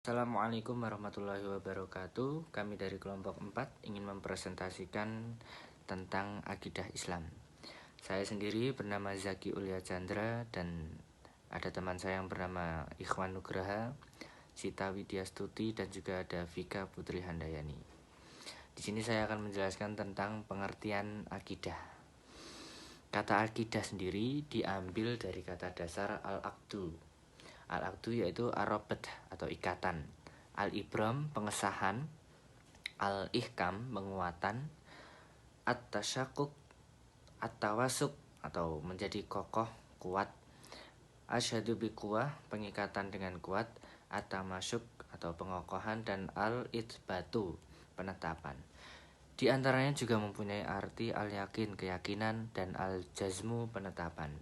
Assalamualaikum warahmatullahi wabarakatuh. Kami dari kelompok 4 ingin mempresentasikan tentang akidah Islam. Saya sendiri bernama Zaki Ulya Chandra dan ada teman saya yang bernama Ikhwan Nugraha, Sita Widyastuti, dan juga ada Vika Putri Handayani. Di sini saya akan menjelaskan tentang pengertian akidah. Kata akidah sendiri diambil dari kata dasar al-aqdu. Al-aqdu yaitu arobet atau ikatan, al-ibram pengesahan, al-ihkam penguatan, at-tasyakuk at-tawasuk atau menjadi kokoh kuat, asyhadu biquwah pengikatan dengan kuat, at-tamasyuk atau pengokohan, dan al-itsbatu penetapan. Di antaranya juga mempunyai arti al-yakin keyakinan dan al-jazmu penetapan.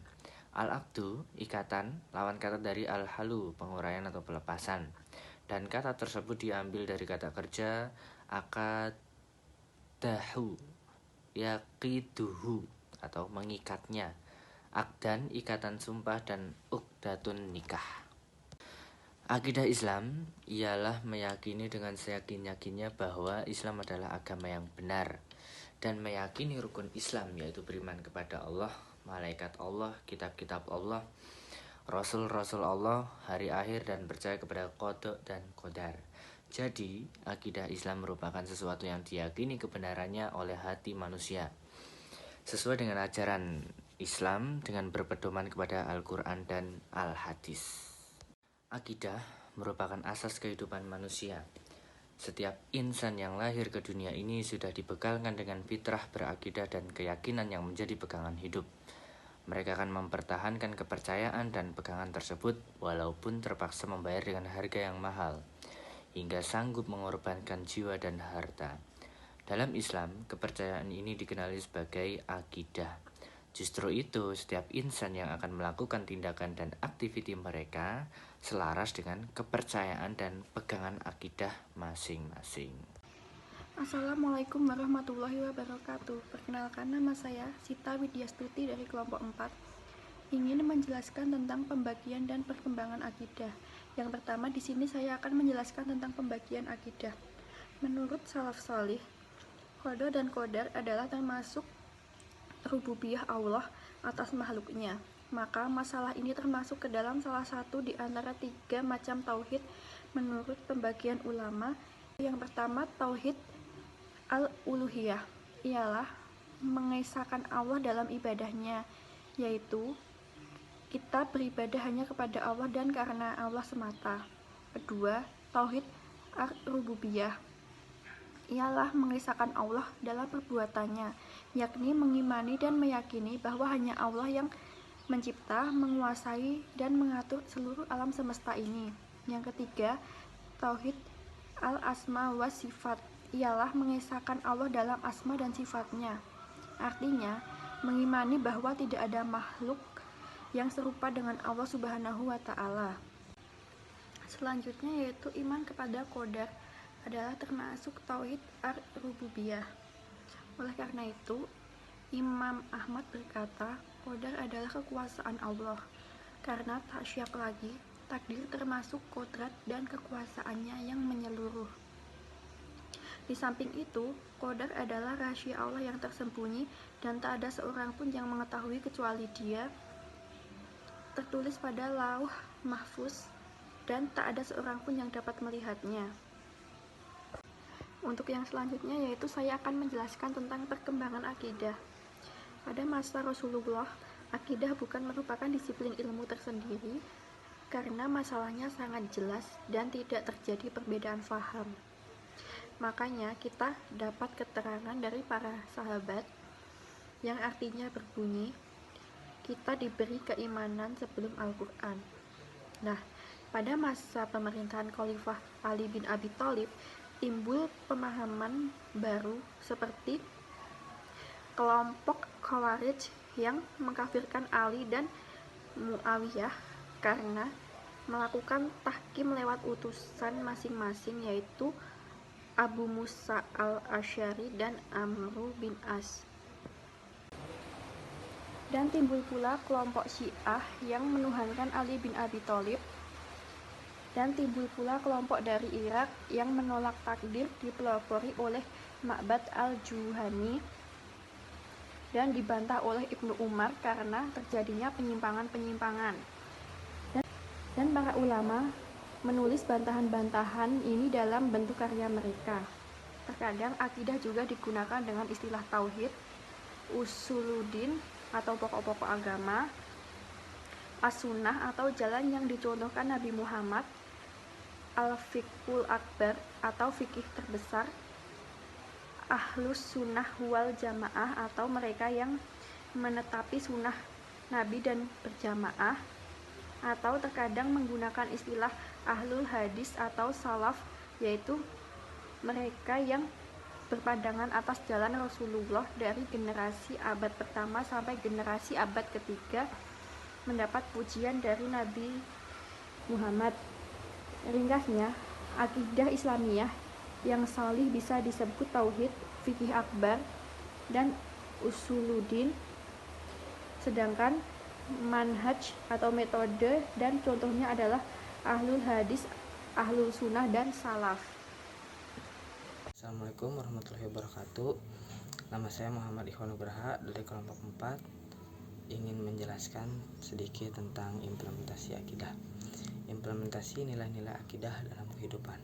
Al-aqdu, ikatan, lawan kata dari al-halu, penguraian atau pelepasan. Dan kata tersebut diambil dari kata kerja akadahu, yaqiduhu, atau mengikatnya. Akdan, ikatan sumpah, dan uqdatun nikah. Akidah Islam ialah meyakini dengan seyakin-yakinnya bahwa Islam adalah agama yang benar, dan meyakini rukun Islam, yaitu beriman kepada Allah, malaikat Allah, kitab-kitab Allah, Rasul-Rasul Allah, hari akhir, dan percaya kepada qada dan qadar. Jadi, akidah Islam merupakan sesuatu yang diyakini kebenarannya oleh hati manusia, sesuai dengan ajaran Islam dengan berpedoman kepada Al-Quran dan Al-Hadis. Akidah merupakan asas kehidupan manusia. Setiap insan yang lahir ke dunia ini sudah dibekalkan dengan fitrah berakidah dan keyakinan yang menjadi pegangan hidup. Mereka akan mempertahankan kepercayaan dan pegangan tersebut walaupun terpaksa membayar dengan harga yang mahal, hingga sanggup mengorbankan jiwa dan harta. Dalam Islam, kepercayaan ini dikenali sebagai akidah. Justru itu, setiap insan yang akan melakukan tindakan dan aktiviti mereka selaras dengan kepercayaan dan pegangan akidah masing-masing. Assalamualaikum warahmatullahi wabarakatuh. Perkenalkan, nama saya Sita Widyastuti dari kelompok 4. Ingin menjelaskan tentang pembagian dan perkembangan akidah. Yang pertama, di sini saya akan menjelaskan tentang pembagian akidah. Menurut salaf salih, qada dan qadar adalah termasuk rububiyah Allah atas makhluknya. Maka masalah ini termasuk ke dalam salah satu di antara 3 macam tauhid menurut pembagian ulama. Yang pertama, tauhid al-uluhiyah ialah mengesahkan Allah dalam ibadahnya, yaitu kita beribadah hanya kepada Allah dan karena Allah semata. Kedua, tauhid ar-rububiyah ialah mengesahkan Allah dalam perbuatannya, yakni mengimani dan meyakini bahwa hanya Allah yang mencipta, menguasai, dan mengatur seluruh alam semesta ini. Yang ketiga, tauhid al-asma wa sifat ialah mengesahkan Allah dalam asma dan sifatnya. Artinya, mengimani bahwa tidak ada makhluk yang serupa dengan Allah Subhanahu wa Ta'ala. Selanjutnya yaitu iman kepada qadar adalah termasuk tauhid ar-rububiyah. Oleh karena itu, Imam Ahmad berkata, qadar adalah kekuasaan Allah, karena tak syak lagi takdir termasuk kodrat dan kekuasaannya yang menyeluruh. Di samping itu, qadar adalah rahasia Allah yang tersembunyi dan tak ada seorang pun yang mengetahui kecuali Dia, tertulis pada lauh mahfuz, dan tak ada seorang pun yang dapat melihatnya. Untuk yang selanjutnya yaitu saya akan menjelaskan tentang perkembangan akidah. Pada masa Rasulullah, akidah bukan merupakan disiplin ilmu tersendiri karena masalahnya sangat jelas dan tidak terjadi perbedaan faham. Makanya kita dapat keterangan dari para sahabat yang artinya berbunyi, kita diberi keimanan sebelum Al-Quran. Nah, pada masa pemerintahan Khalifah Ali bin Abi Thalib, timbul pemahaman baru seperti kelompok Khawarij yang mengkafirkan Ali dan Muawiyah karena melakukan tahkim lewat utusan masing-masing, yaitu Abu Musa al-Asy'ari dan Amru bin As. Dan timbul pula kelompok Syiah yang menuhankan Ali bin Abi Thalib Dan timbul pula kelompok dari Irak yang menolak takdir dipelopori oleh Ma'bad al-Juhani dan dibantah oleh Ibnu Umar karena terjadinya penyimpangan-penyimpangan. Dan para ulama menulis bantahan-bantahan ini dalam bentuk karya mereka. Terkadang akidah juga digunakan dengan istilah tauhid, usuluddin atau pokok-pokok agama, as-sunnah atau jalan yang dicontohkan Nabi Muhammad, al-fiqhul akbar atau fikih terbesar, ahlus sunnah wal jamaah atau mereka yang menetapi sunnah Nabi dan berjamaah, atau terkadang menggunakan istilah ahlul hadis atau salaf, yaitu mereka yang berpandangan atas jalan Rasulullah dari generasi abad pertama sampai generasi abad ketiga, mendapat pujian dari Nabi Muhammad. Ringkasnya, akidah Islamiyah yang salih bisa disebut tauhid, fikih akbar, dan usuluddin, sedangkan manhaj atau metode dan contohnya adalah ahlul hadis, ahlul sunnah, dan salaf. Assalamualaikum warahmatullahi wabarakatuh. Nama saya Muhammad Ikhwan Nugraha dari kelompok 4, ingin menjelaskan sedikit tentang implementasi akidah. Implementasi nilai-nilai akidah dalam kehidupan.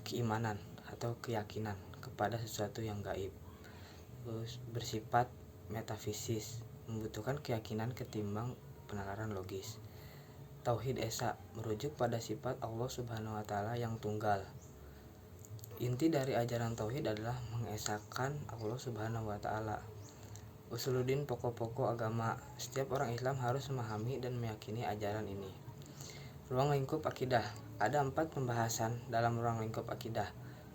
Keimanan atau keyakinan kepada sesuatu yang gaib, bersifat metafisis, membutuhkan keyakinan ketimbang penalaran logis. Tauhid esa merujuk pada sifat Allah Subhanahu wa taala yang tunggal. Inti dari ajaran tauhid adalah mengesahkan Allah Subhanahu wa taala. Usuluddin, pokok-pokok agama. Setiap orang Islam harus memahami dan meyakini ajaran ini. Ruang lingkup akidah. Ada 4 pembahasan dalam ruang lingkup akidah.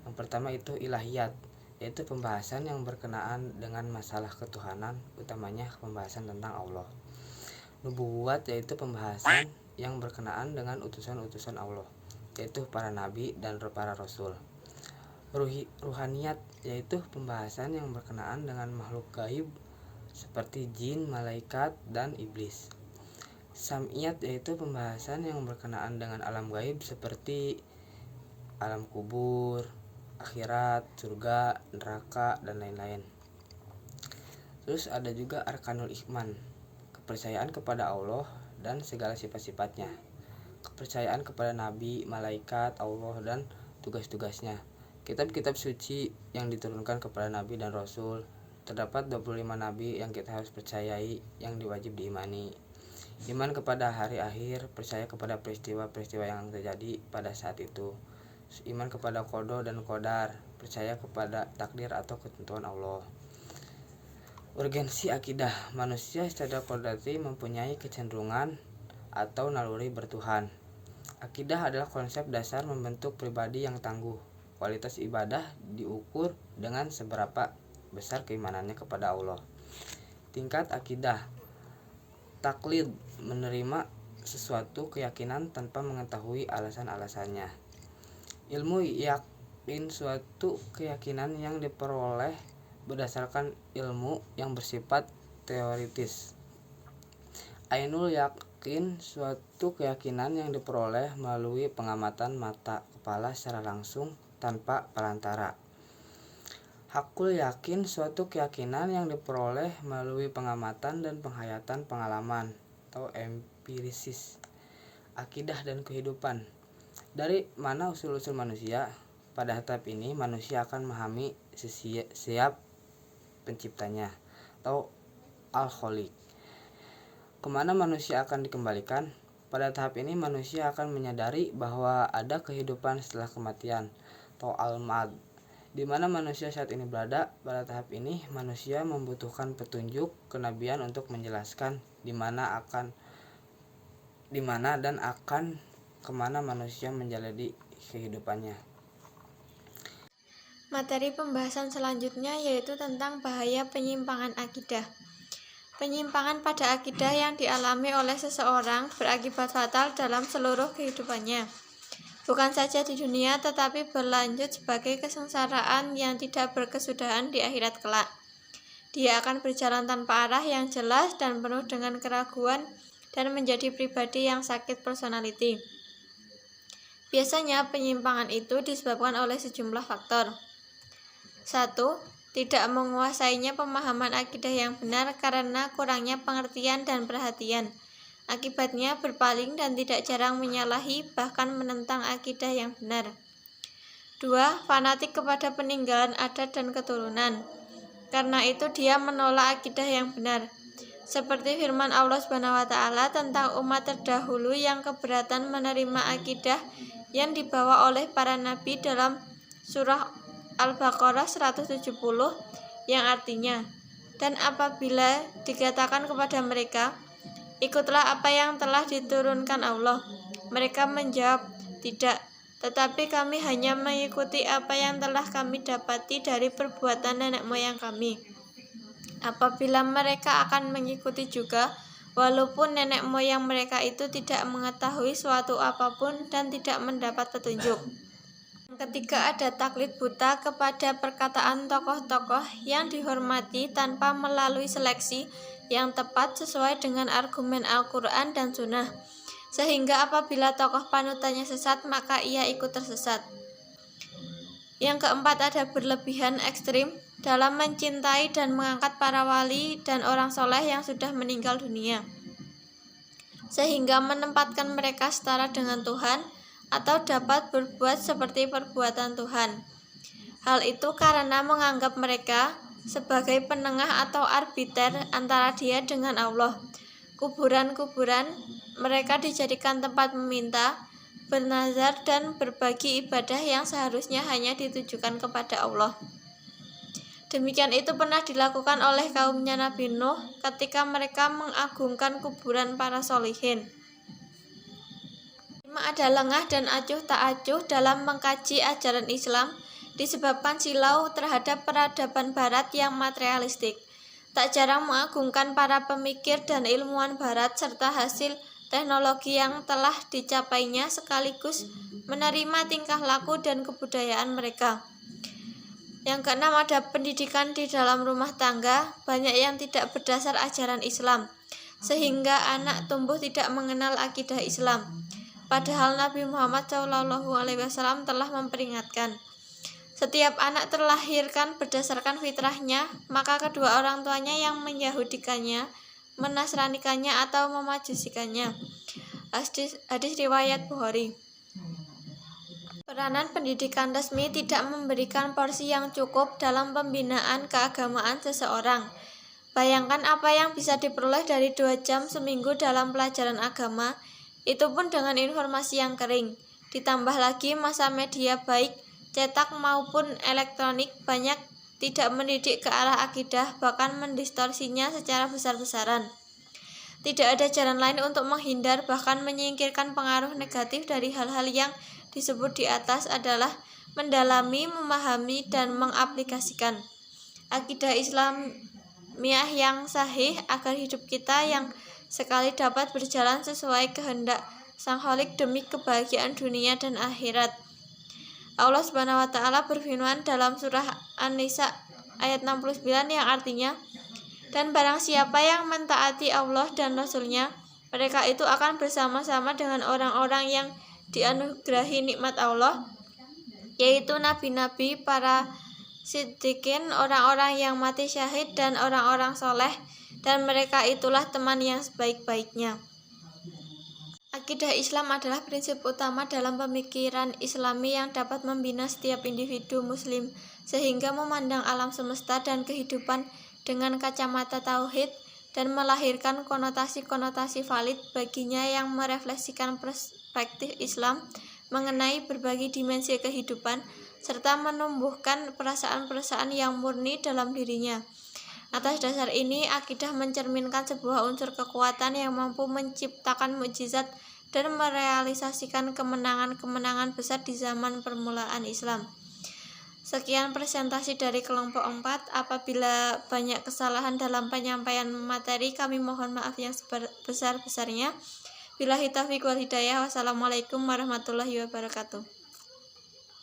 Yang pertama itu ilahiyat, yaitu pembahasan yang berkenaan dengan masalah ketuhanan, utamanya pembahasan tentang Allah. Nubuwat, yaitu pembahasan yang berkenaan dengan utusan-utusan Allah, yaitu para nabi dan para rasul. Ruhaniyat, yaitu pembahasan yang berkenaan dengan makhluk gaib seperti jin, malaikat, dan iblis. Sam'iyat, yaitu pembahasan yang berkenaan dengan alam gaib seperti alam kubur, akhirat, surga, neraka, dan lain-lain. Terus ada juga arkanul iman, kepercayaan kepada Allah dan segala sifat-sifatnya, kepercayaan kepada nabi, malaikat, Allah, dan tugas-tugasnya. Kitab-kitab suci yang diturunkan kepada nabi dan rasul. Terdapat 25 nabi yang kita harus percayai, yang diwajib diimani. Iman kepada hari akhir, percaya kepada peristiwa-peristiwa yang terjadi pada saat itu. Iman kepada qada dan qadar, percaya kepada takdir atau ketentuan Allah. Urgensi akidah. Manusia secara kodratri mempunyai kecenderungan atau naluri bertuhan. Akidah adalah konsep dasar membentuk pribadi yang tangguh. Kualitas ibadah diukur dengan seberapa besar keimanannya kepada Allah. Tingkat akidah. Taklid, menerima sesuatu keyakinan tanpa mengetahui alasan-alasannya. Ilmu, yakin suatu keyakinan yang diperoleh berdasarkan ilmu yang bersifat teoritis. Ainul, yakin suatu keyakinan yang diperoleh melalui pengamatan mata kepala secara langsung tanpa perantara. Hakul, yakin suatu keyakinan yang diperoleh melalui pengamatan dan penghayatan pengalaman atau empirisis. Akidah dan kehidupan. Dari mana usul-usul manusia? Pada tahap ini manusia akan memahami siap penciptanya atau al-khaliq. Kemana manusia akan dikembalikan? Pada tahap ini manusia akan menyadari bahwa ada kehidupan setelah kematian atau al-ma'ad. Di mana manusia saat ini berada? Pada tahap ini manusia membutuhkan petunjuk kenabian untuk menjelaskan di mana dan akan kemana manusia menjalani kehidupannya. Materi pembahasan selanjutnya yaitu tentang bahaya penyimpangan akidah. Penyimpangan pada akidah yang dialami oleh seseorang berakibat fatal dalam seluruh kehidupannya. Bukan saja di dunia, tetapi berlanjut sebagai kesengsaraan yang tidak berkesudahan di akhirat kelak. Dia akan berjalan tanpa arah yang jelas dan penuh dengan keraguan dan menjadi pribadi yang sakit personality. Biasanya penyimpangan itu disebabkan oleh sejumlah faktor. 1. Tidak menguasainya pemahaman akidah yang benar karena kurangnya pengertian dan perhatian. Akibatnya berpaling dan tidak jarang menyalahi bahkan menentang akidah yang benar. 2. Fanatik kepada peninggalan adat dan keturunan. Karena itu dia menolak akidah yang benar. Seperti firman Allah SWT tentang umat terdahulu yang keberatan menerima akidah yang dibawa oleh para nabi dalam surah Al-Baqarah 170 yang artinya, dan apabila dikatakan kepada mereka, ikutlah apa yang telah diturunkan Allah, mereka menjawab, tidak, tetapi kami hanya mengikuti apa yang telah kami dapati dari perbuatan nenek moyang kami. Apabila mereka akan mengikuti juga, walaupun nenek moyang mereka itu tidak mengetahui suatu apapun dan tidak mendapat petunjuk. Ketika ada taklid buta kepada perkataan tokoh-tokoh yang dihormati tanpa melalui seleksi yang tepat sesuai dengan argumen Al-Quran dan Sunnah, sehingga apabila tokoh panutannya sesat maka ia ikut tersesat. Yang keempat, ada berlebihan ekstrim dalam mencintai dan mengangkat para wali dan orang soleh yang sudah meninggal dunia, sehingga menempatkan mereka setara dengan Tuhan atau dapat berbuat seperti perbuatan Tuhan. Hal itu karena menganggap mereka sebagai penengah atau arbiter antara dia dengan Allah. Kuburan-kuburan mereka dijadikan tempat meminta, bernazar, dan berbagi ibadah yang seharusnya hanya ditujukan kepada Allah. Demikian itu pernah dilakukan oleh kaumnya Nabi Nuh ketika mereka mengagungkan kuburan para sholihin. Ada lengah dan acuh tak acuh dalam mengkaji ajaran Islam disebabkan silau terhadap peradaban barat yang materialistik. Tak jarang mengagungkan para pemikir dan ilmuwan barat serta hasil teknologi yang telah dicapainya sekaligus menerima tingkah laku dan kebudayaan mereka. Yang keenam, ada pendidikan di dalam rumah tangga banyak yang tidak berdasar ajaran Islam, sehingga anak tumbuh tidak mengenal akidah Islam. Padahal Nabi Muhammad SAW telah memperingatkan, setiap anak terlahirkan berdasarkan fitrahnya, maka kedua orang tuanya yang menyahudikannya, menasranikannya atau memajusikannya. Hadis riwayat Bukhari. Peranan pendidikan resmi tidak memberikan porsi yang cukup dalam pembinaan keagamaan seseorang. Bayangkan apa yang bisa diperoleh dari 2 jam seminggu dalam pelajaran agama, itu pun dengan informasi yang kering. Ditambah lagi masa media baik, cetak maupun elektronik banyak tidak mendidik ke arah akidah, bahkan mendistorsinya secara besar-besaran. Tidak ada jalan lain untuk menghindar bahkan menyingkirkan pengaruh negatif dari hal-hal yang disebut di atas adalah mendalami, memahami, dan mengaplikasikan akidah Islamiyah yang sahih agar hidup kita yang sekali dapat berjalan sesuai kehendak Sang Khalik demi kebahagiaan dunia dan akhirat. Allah SWT berfirman dalam surah An-Nisa ayat 69 yang artinya, dan barang siapa yang mentaati Allah dan Rasul-Nya, mereka itu akan bersama-sama dengan orang-orang yang dianugerahi nikmat Allah, yaitu nabi-nabi, para siddiqin, orang-orang yang mati syahid, dan orang-orang soleh, dan mereka itulah teman yang sebaik-baiknya. Akidah Islam adalah prinsip utama dalam pemikiran Islami yang dapat membina setiap individu muslim sehingga memandang alam semesta dan kehidupan dengan kacamata tauhid dan melahirkan konotasi-konotasi valid baginya yang merefleksikan perspektif Islam mengenai berbagai dimensi kehidupan serta menumbuhkan perasaan-perasaan yang murni dalam dirinya. Atas dasar ini, akidah mencerminkan sebuah unsur kekuatan yang mampu menciptakan mukjizat dan merealisasikan kemenangan-kemenangan besar di zaman permulaan Islam. Sekian presentasi dari kelompok 4. Apabila banyak kesalahan dalam penyampaian materi, kami mohon maaf yang sebesar-besarnya. Billahi taufiq wal hidayah. Wassalamualaikum warahmatullahi wabarakatuh.